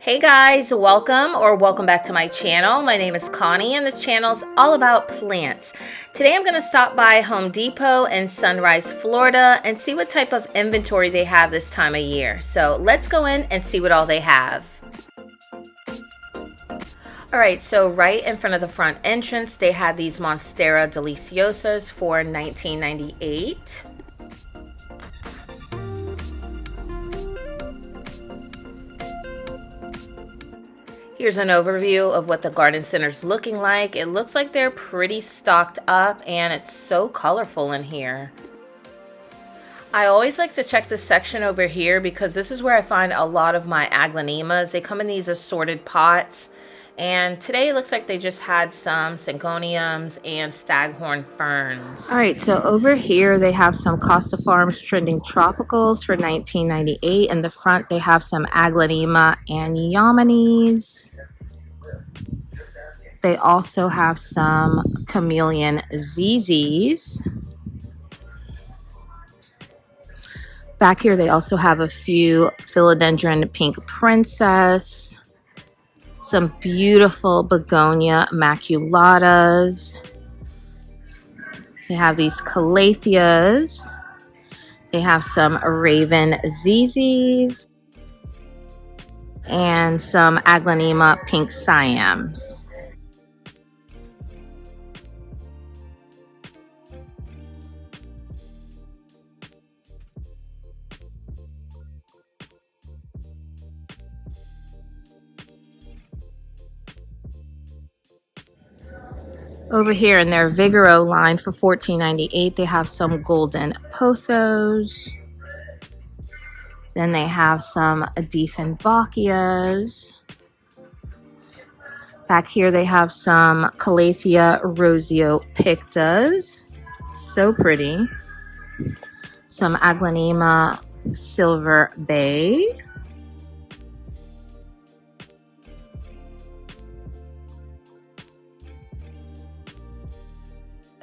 Hey guys, welcome back to my channel. My name is Connie and this channel is all about plants. Today I'm going to stop by Home Depot in Sunrise, Florida and see what type of inventory they have this time of year. So let's go in and see what all they have. Alright, so right in front of the front entrance they had these Monstera deliciosas for $19.98. Here's an overview of what the garden center's looking like. It looks like they're pretty stocked up and it's so colorful in here. I always like to check this section over here because this is where I find a lot of my aglaonemas. They come in these assorted pots. And today it looks like they just had some syngoniums and staghorn ferns. Alright, so over here they have some Costa Farms Trending Tropicals for $19.98. In the front they have some aglaonema and yamones. They also have some chameleon ZZs. Back here they also have a few philodendron pink princess. Some beautiful begonia maculatas. They have these calatheas. They have some raven ZZs. And some aglaonema pink siams. Over here in their Vigoro line for $14.98, they have some golden Pothos. Then they have some Dieffenbachias. Back here they have some Calathea roseo pictas. So pretty. Some aglaonema silver bay.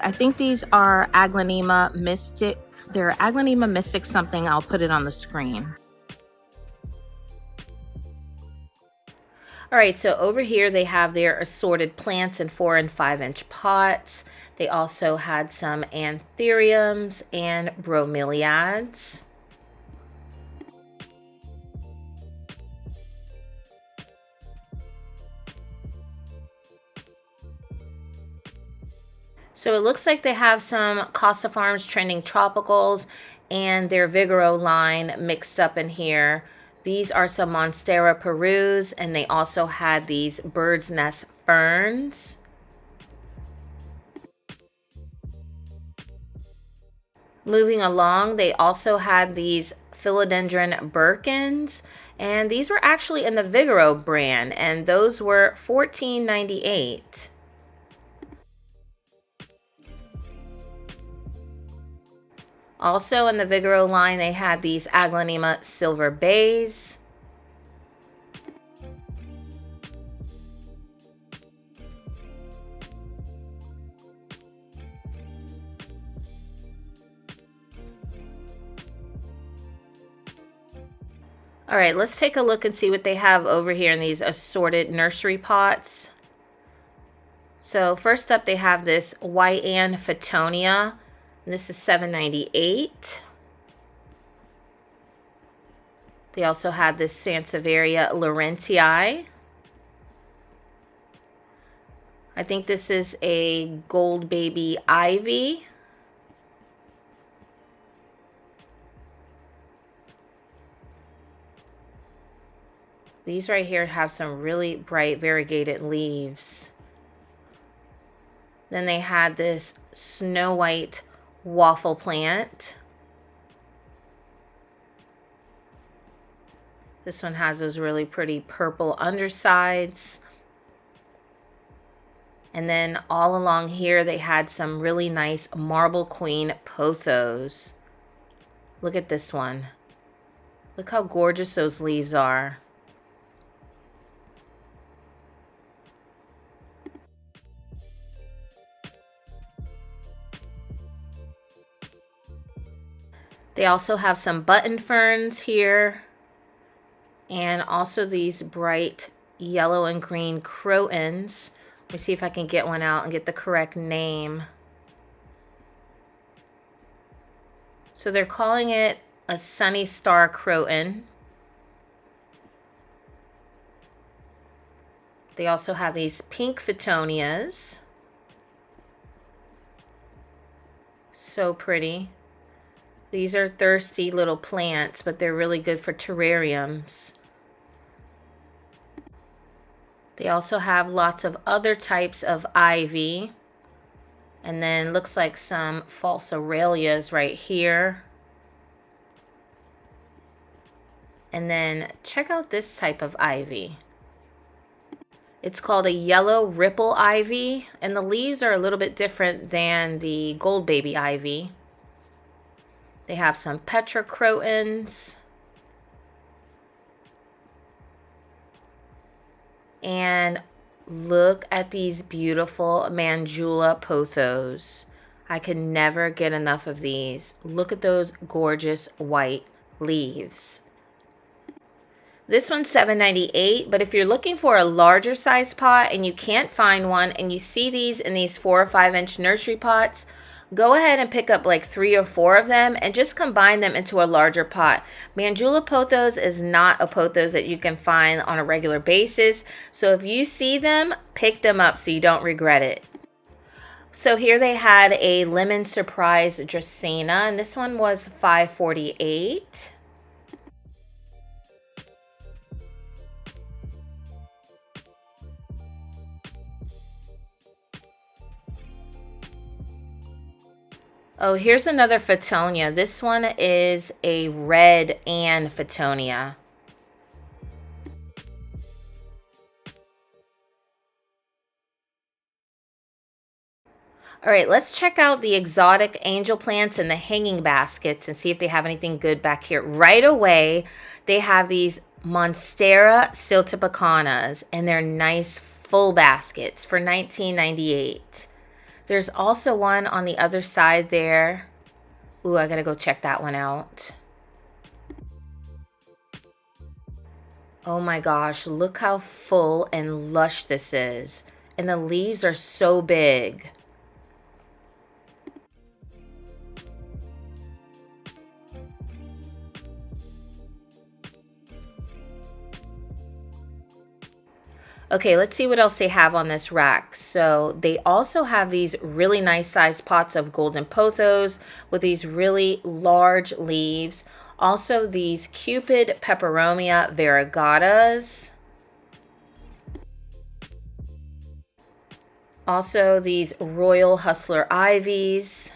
I think these are aglaonema mystic. They're aglaonema mystic something. I'll put it on the screen. Alright, so over here they have their assorted plants in 4 and 5 inch pots. They also had some anthuriums and bromeliads. So it looks like they have some Costa Farms Trending Tropicals and their Vigoro line mixed up in here. These are some Monstera Perus and they also had these bird's nest ferns. Moving along, they also had these philodendron Birkins and these were actually in the Vigoro brand and those were $14.98. Also in the Vigoro line, they had these aglaonema silver bays. All right, let's take a look and see what they have over here in these assorted nursery pots. So first up, they have this White Ann Fittonia. This is $7.98. They also had this Sansevieria Laurentii. I think this is a gold baby ivy. These right here have some really bright variegated leaves. Then they had this snow white waffle plant. This one has those really pretty purple undersides. And then all along here they had some really nice Marble Queen pothos. Look at this one. Look how gorgeous those leaves are. They also have some button ferns here. And also these bright yellow and green crotons. Let me see if I can get one out and get the correct name. So they're calling it a Sunny Star Croton. They also have these pink Phoetonias. So pretty. These are thirsty little plants, but they're really good for terrariums. They also have lots of other types of ivy. And then looks like some false Aurelias right here. And then check out this type of ivy. It's called a yellow ripple ivy, and the leaves are a little bit different than the gold baby ivy. They have some Petra crotons. And look at these beautiful Manjula pothos. I could never get enough of these. Look at those gorgeous white leaves. This one's $7.98, but if you're looking for a larger size pot and you can't find one and you see these in these 4 or 5 inch nursery pots, go ahead and pick up like 3 or 4 of them and just combine them into a larger pot. Manjula pothos is not a pothos that you can find on a regular basis, so if you see them, pick them up so you don't regret it. So here they had a lemon surprise dracaena, and this one was $5.48. Oh, here's another Phoetonia. This one is a red and Phoetonia. All right, let's check out the exotic angel plants and the hanging baskets and see if they have anything good back here. Right away, they have these Monstera Siltepecanas, and they're nice full baskets for $19.98. There's also one on the other side there. Ooh, I gotta go check that one out. Oh my gosh, look how full and lush this is. And the leaves are so big. Okay, let's see what else they have on this rack. So they also have these really nice sized pots of golden pothos with these really large leaves. Also these Cupid peperomia variegatas. Also these Royal Hustler ivies.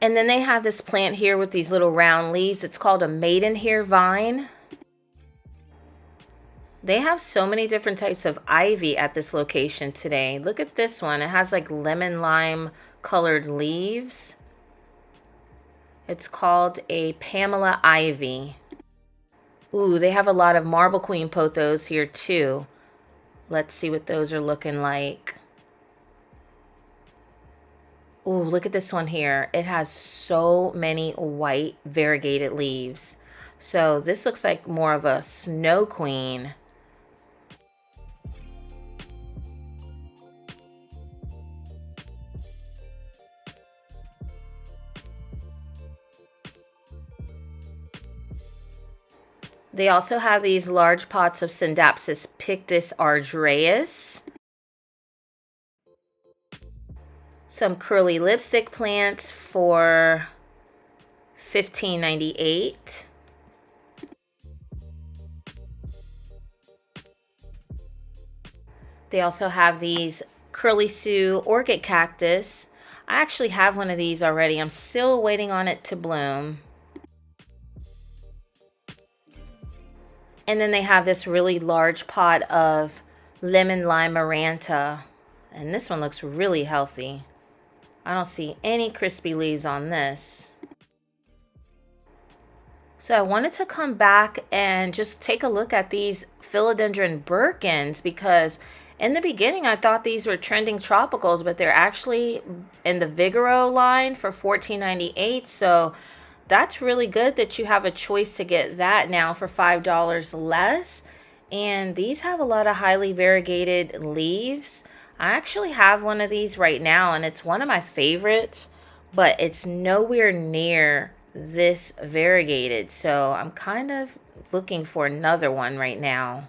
And then they have this plant here with these little round leaves. It's called a maidenhair vine. They have so many different types of ivy at this location today. Look at this one. It has like lemon lime colored leaves. It's called a Pamela ivy. Ooh, they have a lot of Marble Queen pothos here too. Let's see what those are looking like. Ooh, look at this one here. It has so many white variegated leaves. So this looks like more of a snow queen. They also have these large pots of Syndapsis pictus ardreus. Some curly lipstick plants for $15.98. They also have these Curly Sue orchid cactus. I actually have one of these already. I'm still waiting on it to bloom. And then they have this really large pot of lemon lime maranta. And this one looks really healthy. I don't see any crispy leaves on this. So I wanted to come back and just take a look at these philodendron Birkins because In the beginning, I thought these were trending tropicals, but they're actually in the Vigoro line for $14.98. So that's really good that you have a choice to get that now for $5 less. And these have a lot of highly variegated leaves. I actually have one of these right now, and it's one of my favorites, but it's nowhere near this variegated. So I'm kind of looking for another one right now.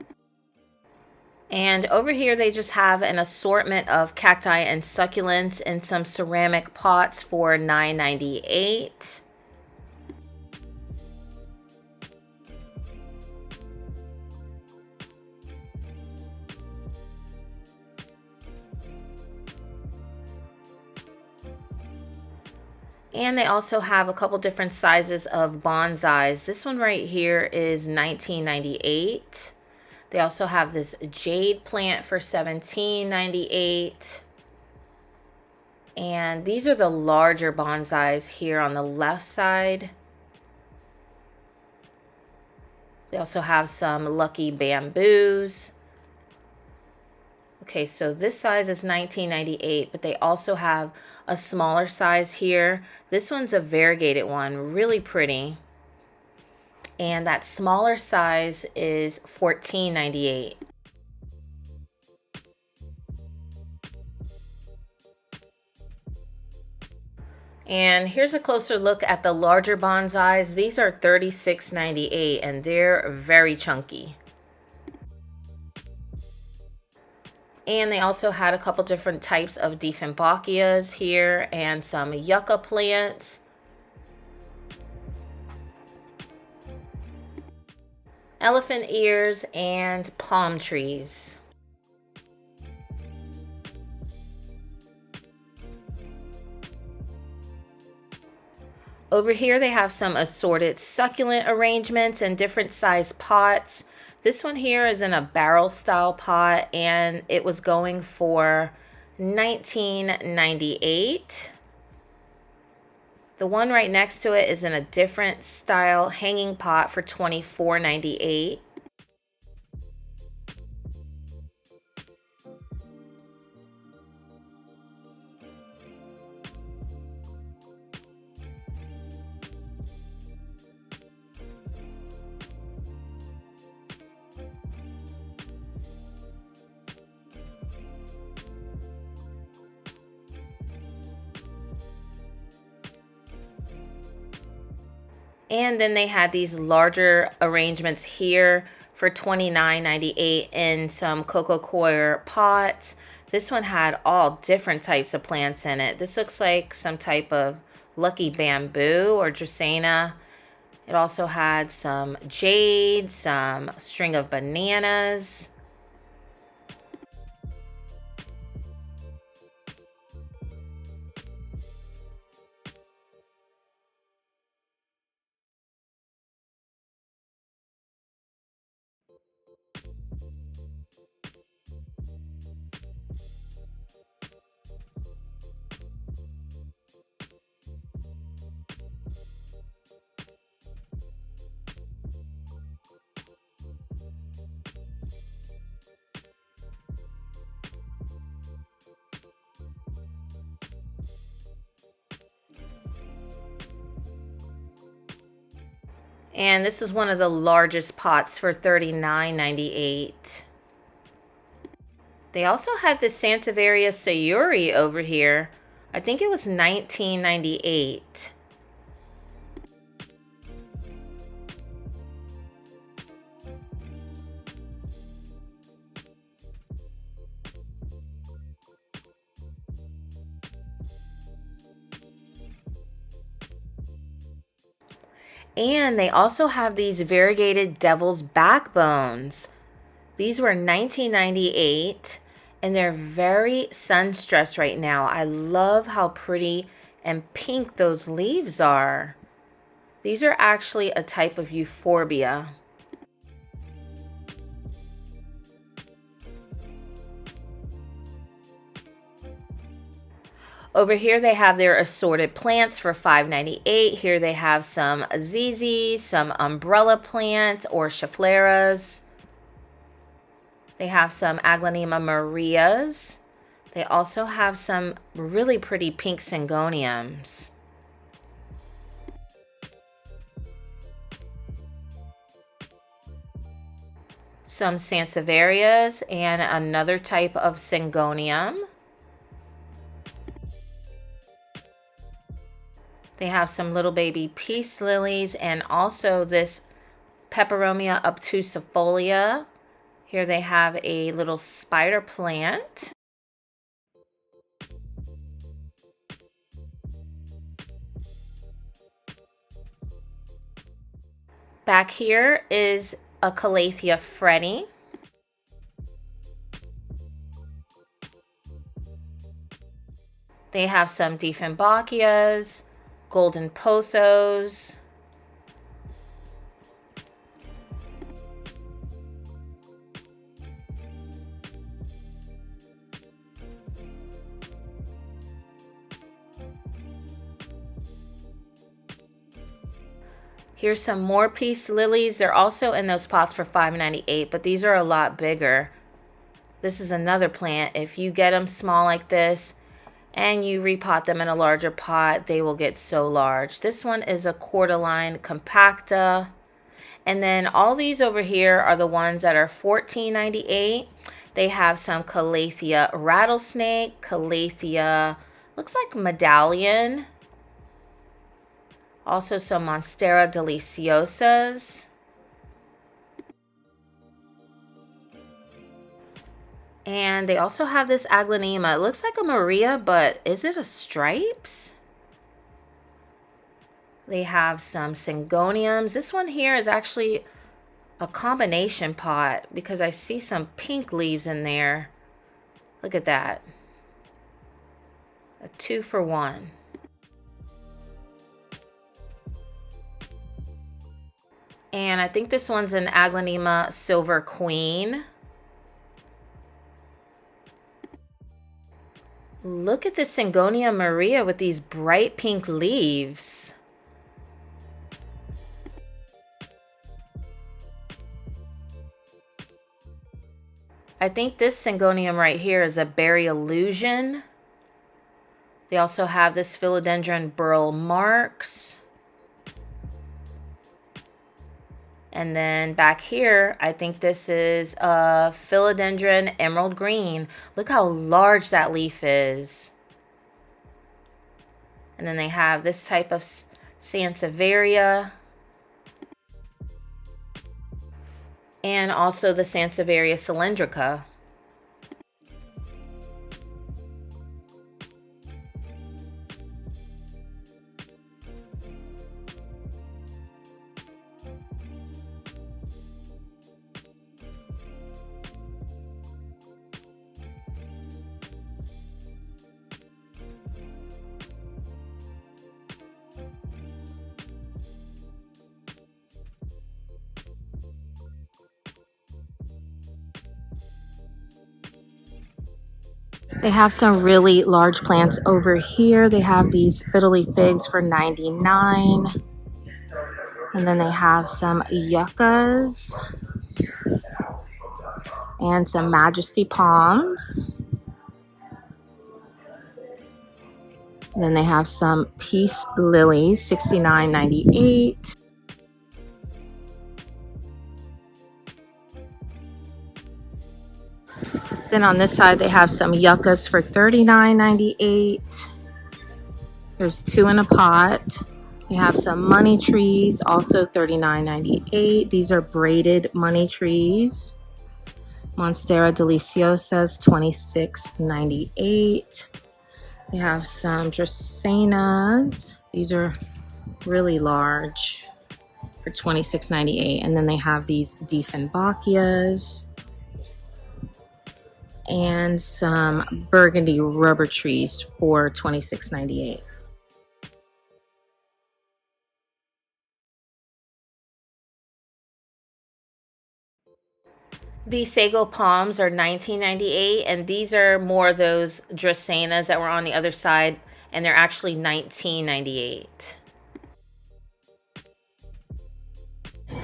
And over here, they just have an assortment of cacti and succulents in some ceramic pots for $9.98. And they also have a couple different sizes of bonsais. This one right here is $19.98. They also have this jade plant for $17.98. And these are the larger bonsais here on the left side. They also have some lucky bamboos. Okay, so this size is $19.98, but they also have a smaller size here. This one's a variegated one, really pretty. And that smaller size is $14.98. And here's a closer look at the larger bonsais. These are $36.98 and they're very chunky. And they also had a couple different types of Dieffenbachias here and some yucca plants. Elephant ears and palm trees. Over here they have some assorted succulent arrangements in different size pots. This one here is in a barrel style pot and it was going for $19.98. The one right next to it is in a different style hanging pot for $24.98. And then they had these larger arrangements here for $29.98 in some coco coir pots. This one had all different types of plants in it. This looks like some type of lucky bamboo or dracaena. It also had some jade, some string of bananas. And this is one of the largest pots for $39.98. They also had this Sansevieria sayuri over here. I think it was $19.98. And they also have these variegated devil's backbones. These were $19.98 and they're very sun stressed right now. I love how pretty and pink those leaves are. These are actually a type of euphorbia. Over here they have their assorted plants for $5.98. Here they have some azizis, some umbrella plants or chafleras. They have some Aglaonema Marias. They also have some really pretty pink Syngoniums. Some Sansevierias and another type of Syngonium. They have some little baby peace lilies and also this Peperomia obtusifolia. Here they have a little spider plant. Back here is a Calathea Freddy. They have some Dieffenbachias, golden Pothos. Here's some more peace lilies. They're also in those pots for $5.98, but these are a lot bigger. This is another plant. If you get them small like this and you repot them in a larger pot, they will get so large. This one is a Cordyline compacta. And then all these over here are the ones that are $14.98. They have some Calathea rattlesnake, Calathea, looks like medallion. Also some Monstera deliciosas. And they also have this Aglaonema. It looks like a Maria, but is it a stripes? They have some Syngoniums. This one here is actually a combination pot because I see some pink leaves in there. Look at that. A 2-for-1. And I think this one's an Aglaonema Silver Queen. Look at this Syngonia Maria with these bright pink leaves. I think this Syngonium right here is a Berry Illusion. They also have this Philodendron Burl Marks. And then back here, I think this is a Philodendron Emerald Green. Look how large that leaf is. And then they have this type of Sansevieria. And also the Sansevieria cylindrica. They have some really large plants over here. They have these fiddly figs for $99. And then they have some yuccas and some majesty palms. And then they have some peace lilies, $69.98. Then on this side, they have some yuccas for $39.98. There's 2 in a pot. They have some money trees, also $39.98. These are braided money trees. Monstera deliciosas, $26.98. They have some dracaenas. These are really large for $26.98. And then they have these Dieffenbachias and some burgundy rubber trees for $26.98. These sago palms are $19.98, and these are more of those dracaenas that were on the other side, and they're actually $19.98.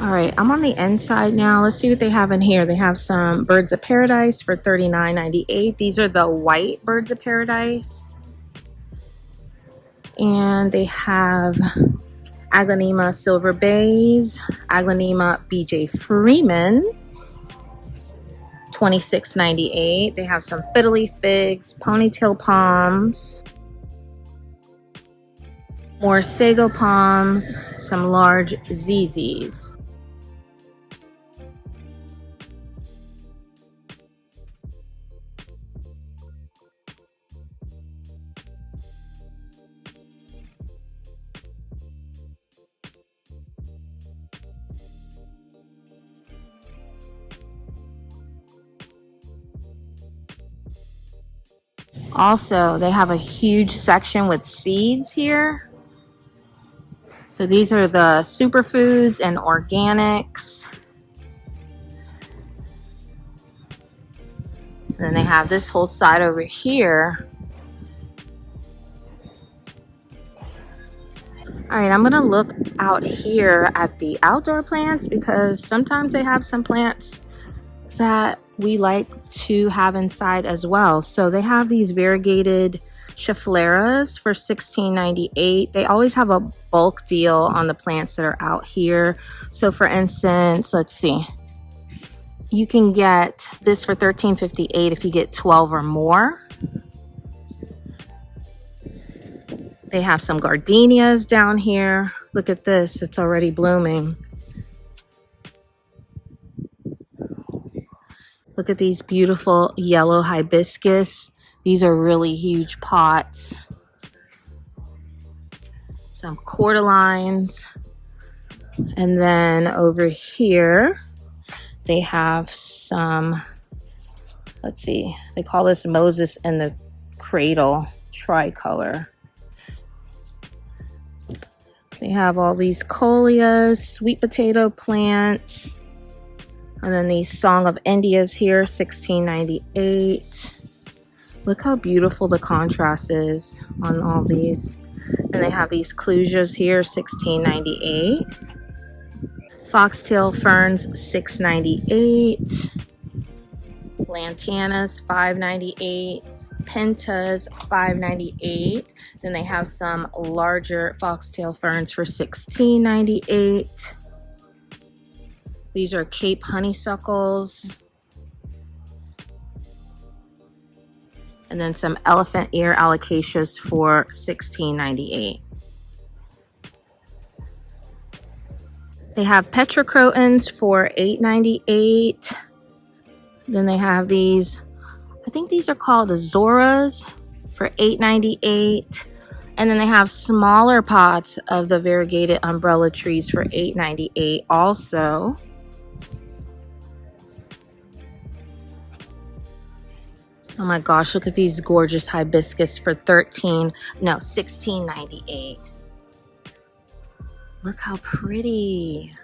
All right, I'm on the inside now. Let's see what they have in here. They have some birds of paradise for $39.98. These are the white birds of paradise. And they have Aglaonema silver bays, Aglaonema BJ Freeman, $26.98. They have some fiddly figs, ponytail palms, more sago palms, some large ZZs. Also, they have a huge section with seeds here. So these are the superfoods and organics. And then they have this whole side over here. All right, I'm gonna look out here at the outdoor plants because sometimes they have some plants that we like to have inside as well. So they have these variegated Scheffleras for $16.98. They always have a bulk deal on the plants that are out here. So for instance, let's see, you can get this for $13.58 if you get 12 or more. They have some gardenias down here. Look at this, it's already blooming. Look at these beautiful yellow hibiscus. These are really huge pots. Some cordyline. And then over here, they have some, let's see, they call this Moses in the Cradle tricolor. They have all these coleus, sweet potato plants. And then these Song of Indias here, $16.98. Look how beautiful the contrast is on all these. And they have these clusias here, $16.98. Foxtail ferns, $6.98. Lantanas, $5.98. Pentas, $5.98. Then they have some larger foxtail ferns for $16.98. These are Cape honeysuckles. And then some elephant ear alocasias for $16.98. They have petrocrotons for $8.98. Then they have these, I think these are called Azoras for $8.98. And then they have smaller pots of the variegated umbrella trees for $8.98 also. Oh my gosh, look at these gorgeous hibiscus for $16.98. Look how pretty.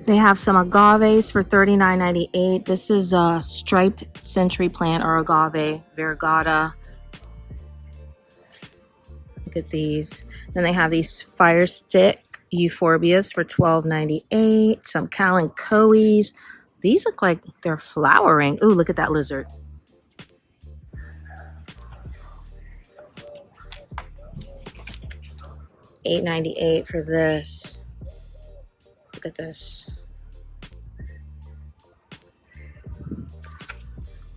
They have some agaves for $39.98. This is a striped century plant or agave variegata. Look at these. Then they have these fire stick euphorbias for $12.98. Some kalanchoes. These look like they're flowering. Ooh, look at that lizard. $8.98 for this. Look at this.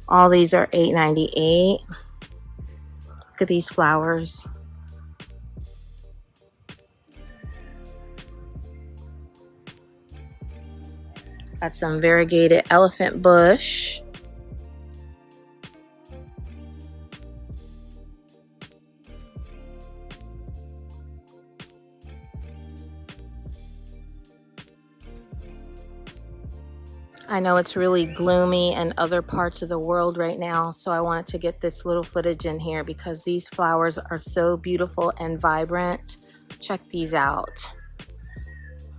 All these are $8.98. Look at these flowers. Got some variegated elephant bush. I know it's really gloomy in other parts of the world right now, so I wanted to get this little footage in here because these flowers are so beautiful and vibrant. Check these out.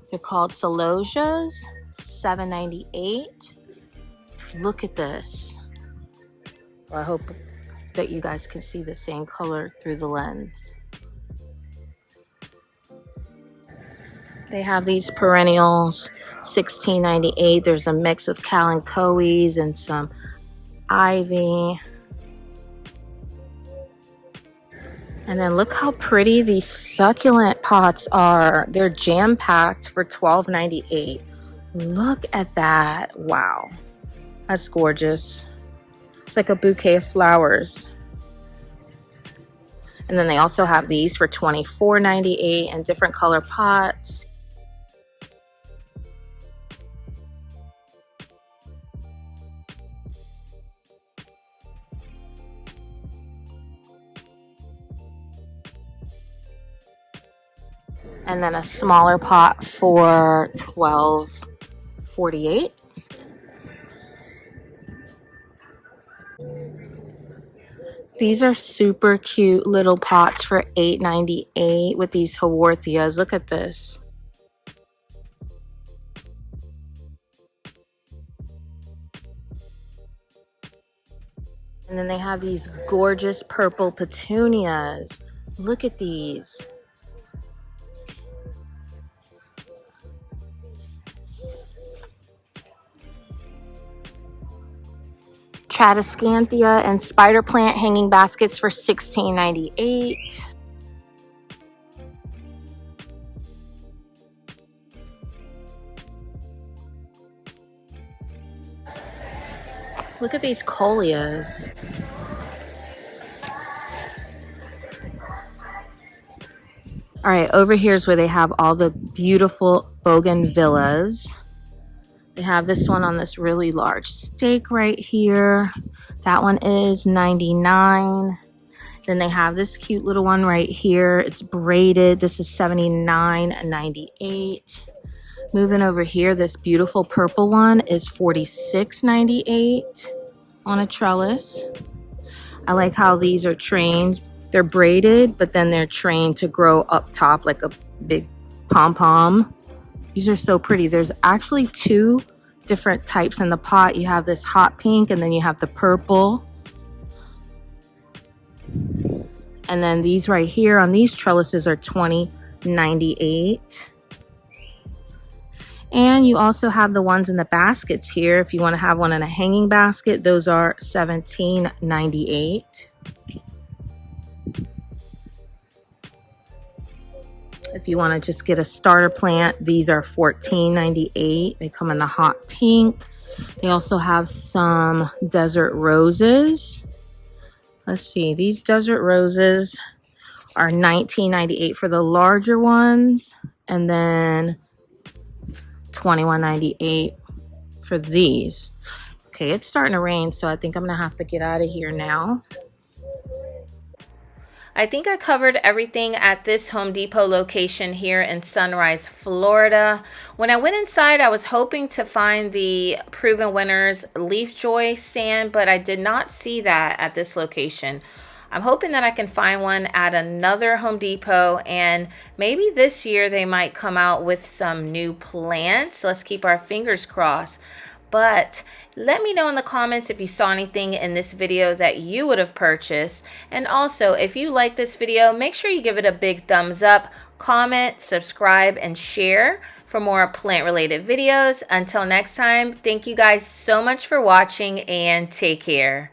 They're called celosias, $7.98. Look at this. Well, I hope that you guys can see the same color through the lens. They have these perennials, $16.98. There's a mix of kalanchoes and some ivy. And then look how pretty these succulent pots are. They're jam-packed for $12.98. Look at that. Wow. That's gorgeous. It's like a bouquet of flowers. And then they also have these for $24.98 in different color pots. And then a smaller pot for $12.48. These are super cute little pots for $8.98 with these haworthias. Look at this. And then they have these gorgeous purple petunias. Look at these. Tradescanthia and spider plant hanging baskets for $16.98. Look at these coleus. All right, over here is where they have all the beautiful bougainvilleas. They have this one on this really large stake right here. That one is $99. Then they have this cute little one right here. It's braided. This is $79.98. Moving over here, this beautiful purple one is $46.98 on a trellis. I like how these are trained. They're braided, but then they're trained to grow up top like a big pom-pom. These are so pretty. There's actually two different types in the pot. You have this hot pink and then you have the purple. And then these right here on these trellises are $20.98. And you also have the ones in the baskets here. If you want to have one in a hanging basket, those are $17.98. If you want to just get a starter plant, these are $14.98. They come in the hot pink. They also have some desert roses. Let's see, these desert roses are $19.98 for the larger ones, and then $21.98 for these. Okay, it's starting to rain, so I think I'm gonna have to get out of here now. I think I covered everything at this Home Depot location here in Sunrise, Florida. When I went inside, I was hoping to find the Proven Winners Leaf Joy stand, but I did not see that at this location. I'm hoping that I can find one at another Home Depot, and maybe this year they might come out with some new plants. Let's keep our fingers crossed. But let me know in the comments if you saw anything in this video that you would have purchased. And also, if you like this video, make sure you give it a big thumbs up, comment, subscribe, and share for more plant-related videos. Until next time, thank you guys so much for watching and take care.